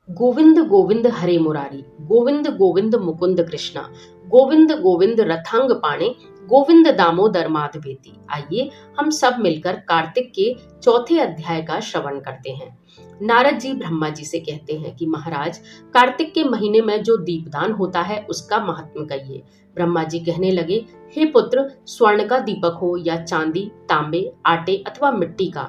गोविंद गोविंद हरे मुरारी, गोविंद गोविंद मुकुंद कृष्णा, गोविंद गोविंद रथांग पाणे, गोविंद दामोदर माधवेति। आइए हम सब मिलकर कार्तिक के चौथे अध्याय का श्रवण करते हैं। नारद जी ब्रह्मा जी से कहते हैं कि महाराज, कार्तिक के महीने में जो दीपदान होता है उसका महात्म्य कहिए। ब्रह्मा जी कहने लगे, हे पुत्र, स्वर्ण का दीपक हो या चांदी, तांबे, आटे अथवा मिट्टी का,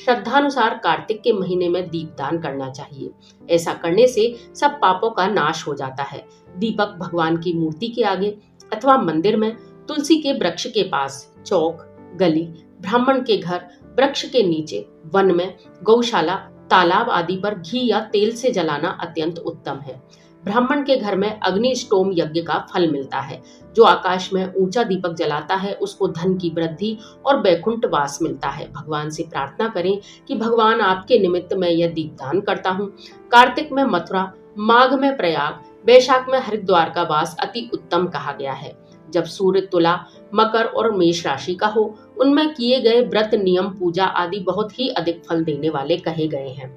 श्रद्धानुसार कार्तिक के महीने में दीपदान करना चाहिए। ऐसा करने से सब पापों का नाश हो जाता है। दीपक भगवान की मूर्ति के आगे अथवा मंदिर में, तुलसी के वृक्ष के पास, चौक, गली, ब्राह्मण के घर, वृक्ष के नीचे, वन में, गौशाला, तालाब आदि पर घी या तेल से जलाना अत्यंत उत्तम है। ब्राह्मण के घर में अग्नि स्टोम यज्ञ का फल मिलता है। जो आकाश में ऊंचा दीपक जलाता है उसको धन की वृद्धि और वैकुंठ वास मिलता है। भगवान से प्रार्थना करें कि भगवान, आपके निमित्त मैं यह दीपदान करता हूँ। कार्तिक में मथुरा, माघ में प्रयाग, वैशाख में हरिद्वार का वास अति उत्तम कहा गया है। जब सूर्य तुला, मकर और मेष राशि का हो, उनमें किए गए व्रत, नियम, पूजा आदि बहुत ही अधिक फल देने वाले कहे गए हैं।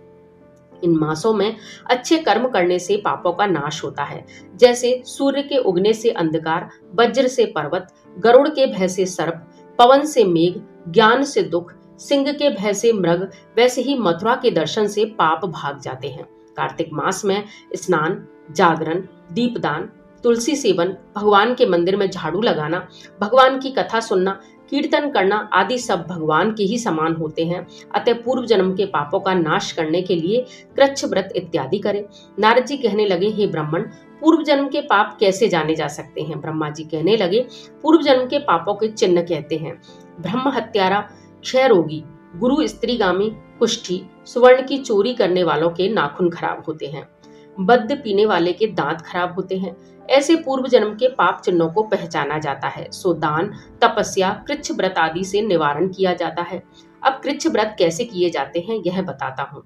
इन मासों में अच्छे कर्म करने से पापों का नाश होता है। जैसे सूर्य के उगने से अंधकार, वज्र से पर्वत, गरुड़ के भय से सर्प, पवन से मेघ, ज्ञान से दुख, सिंह के भय से मृग, वैसे ही मथुरा के दर्शन से पाप भाग जाते हैं। कार्तिक मास में स्नान, जागरण, दीपदान, तुलसी सेवन, भगवान के मंदिर में झाड़ू लगाना, भगवान की कथा सुनना, कीर्तन करना आदि सब भगवान के ही समान होते हैं। अतः पूर्व जन्म के पापों का नाश करने के लिए कृच्छ व्रत इत्यादि करें। नारद जी कहने लगे, हे ब्राह्मण, पूर्व जन्म के पाप कैसे जाने जा सकते हैं? ब्रह्मा जी कहने लगे, पूर्व जन्म के पापों के चिन्ह कहते हैं। ब्रह्म हत्यारा, क्षय रोगी, गुरु स्त्रीगामी, कुष्ठी, सुवर्ण की चोरी करने वालों के नाखून खराब होते हैं, मद्य पीने वाले के दांत खराब होते हैं। ऐसे पूर्व जन्म के पाप चिन्हों को पहचाना जाता है। सो दान, तपस्या, कृच्छ व्रत आदि से निवारण किया जाता है। अब कृच्छ व्रत कैसे किए जाते हैं यह बताता हूँ।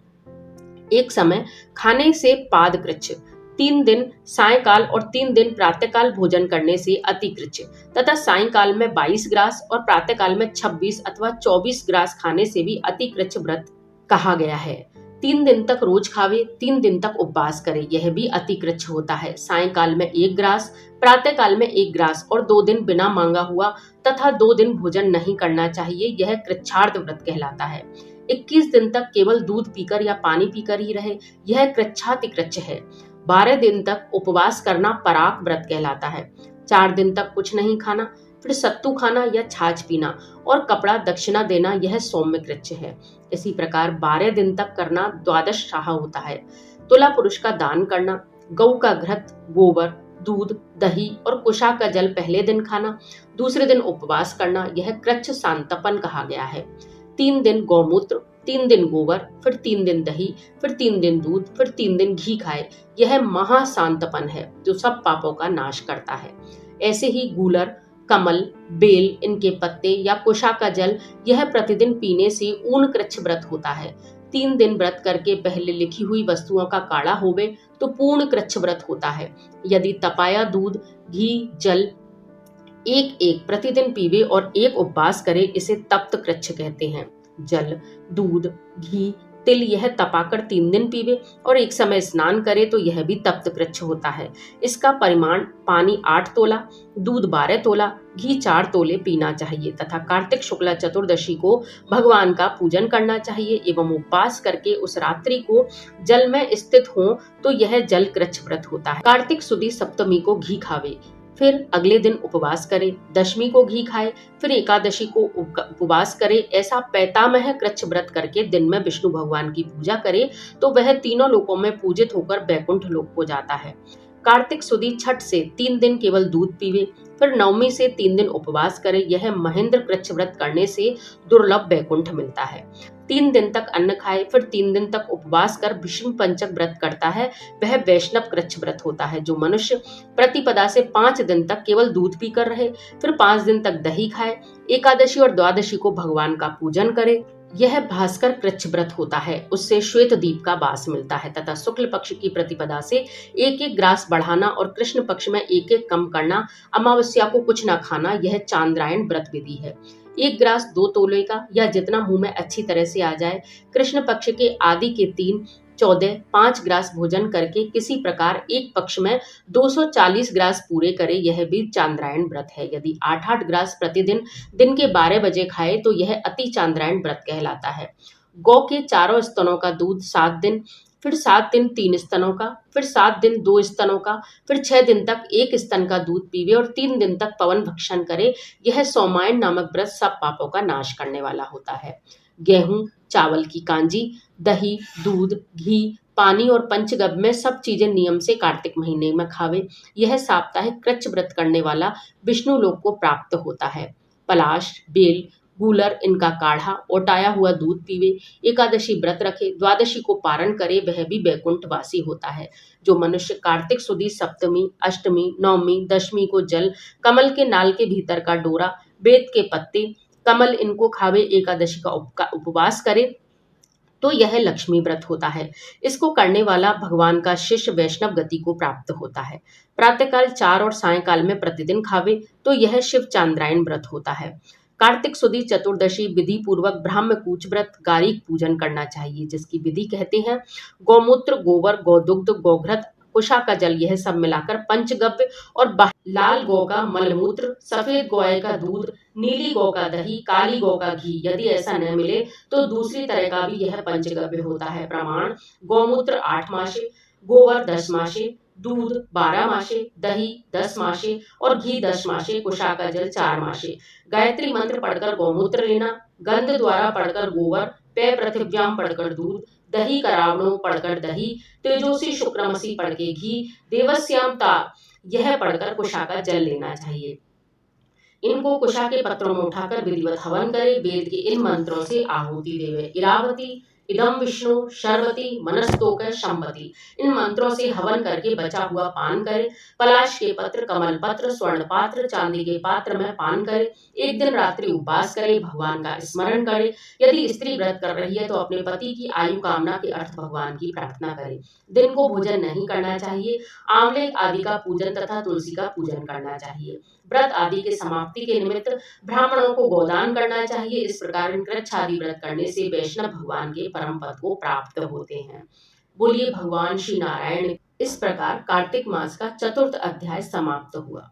एक समय खाने से पाद कृच्छ, 3 दिन सायकाल और 3 दिन प्रातःकाल भोजन करने से अति कृच्छ, तथा सायकाल में 22 ग्रास और प्रातःकाल में 26 अथवा 24 ग्रास खाने से भी अति कृच्छ व्रत कहा गया है। 3 दिन तक रोज खावे, 3 दिन तक उपवास करे, यह भी अति कृच्छ होता है। सायकाल में 1 ग्रास, प्रातःकाल में 1 ग्रास और 2 दिन बिना मांगा हुआ तथा 2 दिन भोजन नहीं करना चाहिए, यह कृच्छार्थ व्रत कहलाता है। 21 दिन तक केवल दूध पीकर या पानी पीकर ही रहे, यह कृच्छाति कृच्छ है। 12 दिन तक उपवास करना पराक व्रत कहलाता है। 4 दिन तक कुछ नहीं खाना, फिर सत्तू खाना या छाछ पीना और कपड़ा दक्षिणा देना, यह सौम्य कृच्छ है। इसी प्रकार 12 दिन तक करना द्वादश शाह होता है। तुला पुरुष का दान करना, गऊ का घृत, गोबर, दूध, दही और कुशा का जल पहले दिन खाना, दूसरे दिन उपवास करना, यह कृच्छ सांतपन कहा गया है। 3 दिन गौमूत्र, 3 दिन गोबर, फिर 3 दिन दही, फिर 3 दिन दूध, फिर 3 दिन घी खाए, यह महाशांतपन है जो सब पापों का नाश करता है। ऐसे ही गूलर, कमल, बेल, इनके पत्ते या कुशा का जल, यह प्रतिदिन पीने से ऊन कृच्छ व्रत होता है। 3 दिन व्रत करके पहले लिखी हुई वस्तुओं का काढ़ा होवे तो पूर्ण कृच्छ व्रत होता है। यदि तपाया दूध, घी, जल एक एक प्रतिदिन पीवे और एक उपवास करे, इसे तप्त कृच्छ कहते हैं। जल, दूध, घी, तिल यह तपाकर 3 दिन पीवे और एक समय स्नान करे तो यह भी तप्त कृच्छ होता है। इसका परिमाण पानी 8 तोला, दूध 12 तोला, घी 4 तोले पीना चाहिए तथा कार्तिक शुक्ला चतुर्दशी को भगवान का पूजन करना चाहिए एवं उपवास करके उस रात्रि को जल में स्थित हो तो यह जल कृच्छ व्रत होता है। कार्तिक सुदी सप्तमी को घी खावे, फिर अगले दिन उपवास करे, दशमी को घी खाए, फिर एकादशी को उपवास करे। ऐसा पैतामह कृच्छ व्रत करके दिन में विष्णु भगवान की पूजा करे तो वह तीनों लोकों में पूजित होकर वैकुंठ लोक को जाता है। कार्तिक सुदी छठ से 3 दिन केवल दूध पीवे, फिर नवमी से 3 दिन उपवास करे, यह महेंद्र कृच्छ व्रत करने से दुर्लभ वैकुंठ मिलता है। 3 दिन तक अन्न खाए, फिर 3 दिन तक उपवास कर भीष्म पंचक व्रत करता है, वह वैष्णव कृच्छ व्रत होता है। जो मनुष्य प्रतिपदा से 5 दिन तक केवल दूध पीकर रहे, फिर 5 दिन तक दही खाए, एकादशी और द्वादशी को भगवान का पूजन करे, यह भास्कर कृच्छ व्रत होता है। उससे श्वेत दीप का वास मिलता है तथा शुक्ल पक्ष की प्रतिपदा से 1-1 ग्रास बढ़ाना और कृष्ण पक्ष में 1-1 कम करना, अमावस्या को कुछ न खाना, यह चांद्रायण व्रत विधि है। 1 ग्रास 2 तोले का या जितना मुंह में अच्छी तरह से आ जाए, कृष्ण पक्ष के आदि के 3, 14 5 ग्रास भोजन करके किसी प्रकार एक पक्ष में 240 ग्रास पूरे करे, यह भी चांद्रायण व्रत है। यदि 8-8 ग्रास प्रतिदिन दिन के 12 बजे खाए तो यह अति चांद्रायण व्रत कहलाता है। गौ के चारों स्तनों का दूध 7 दिन, फिर 7 दिन 3 स्तनों का, फिर 7 दिन 2 स्तनों का, फिर 6 दिन तक 1 स्तन का दूध पीवे और 3 दिन तक पवन भक्षण करे, यह सौमायन नामक व्रत सब पापों का नाश करने वाला होता है। गेहूं, चावल की कांजी, दही, दूध, घी, पानी और पंचगव्य में सब चीजें नियम से कार्तिक महीने में खावे। यह साप्ताहिक कृच्छ व्रत करने वाला विष्णु लोक को प्राप्त होता है। पलाश, बेल, गूलर इनका काढ़ा, ओटाया हुआ दूध पीवे, एकादशी व्रत रखे, द्वादशी को पारण करे, वह भी वैकुंठवासी होता है। जो मनुष्य कार्तिक सुदी सप्तमी, अष्टमी, नवमी, दशमी को जल, कमल के नाल के भीतर का डोरा, बेत के पत्ते, कमल इनको खावे, एकादशी का उपवास करे तो यह लक्ष्मी व्रत होता है। इसको करने वाला भगवान का शिष्य वैष्णव गति को प्राप्त होता है। प्रातःकाल 4 और सायंकाल में प्रतिदिन खावे तो यह शिव चांद्रायण व्रत होता है। कार्तिक सुदी चतुर्दशी विधि पूर्वक ब्राह्मकूच व्रत गारिक पूजन करना चाहिए, जिसकी विधि कहते हैं गौमूत्र, गोबर, गौदुग्ध, गौघृत, कुशा का जल, यह सब मिलाकर पंचगव्य और लाल गौ का मलमूत्र, सफेद गाय का दूध, नीली गौ का दही, काली गौ का घी, यदि ऐसा न मिले तो दूसरी तरह का भी यह पंचगव्य होता है। प्रमाण: गौमूत्र 8 मासे, गोबर 10 मासे, दूध 12 मासे, दही 10 मासे और घी 10 मासे, कुशा का जल 4 मासे। गायत्री मंत्र पढ़कर गौमूत्र लेना, गंध द्वारा पढ़कर गोबर, पे पृथिव्याम पढ़कर दूध, दही करावणों पढ़कर दही, तेजोसी शुक्रमसी पढ़ के घी, देवस्याम ता यह पढ़कर कुशा का जल लेना चाहिए। इनको कुशा के पत्रों में उठाकर विधिवत हवन करे। वेद के इन मंत्रों से आहुति देवे। इरावती, इदम विष्णु, शर्वती, मनस्तोक, शंभती, इन मंत्रों से हवन करके बचा हुआ पान करे। पलाश के पत्र, कमल पत्र, स्वर्ण पात्र, चांदी के पात्र में पान करे। एक दिन रात्रि उपवास करे, भगवान का स्मरण करे। यदि स्त्री व्रत कर रही है तो अपने पति की आयु कामना के अर्थ भगवान की प्रार्थना करे। दिन को भोजन नहीं करना चाहिए। आंवले आदि का पूजन तथा तुलसी का पूजन करना चाहिए। व्रत आदि के समाप्ति के निमित्त ब्राह्मणों को गोदान करना चाहिए। इस प्रकार इन कृच्छादि व्रत करने से वैष्णव भगवान के परम पद को प्राप्त होते हैं। बोलिए भगवान श्री नारायण। इस प्रकार कार्तिक मास का चतुर्थ अध्याय समाप्त हुआ।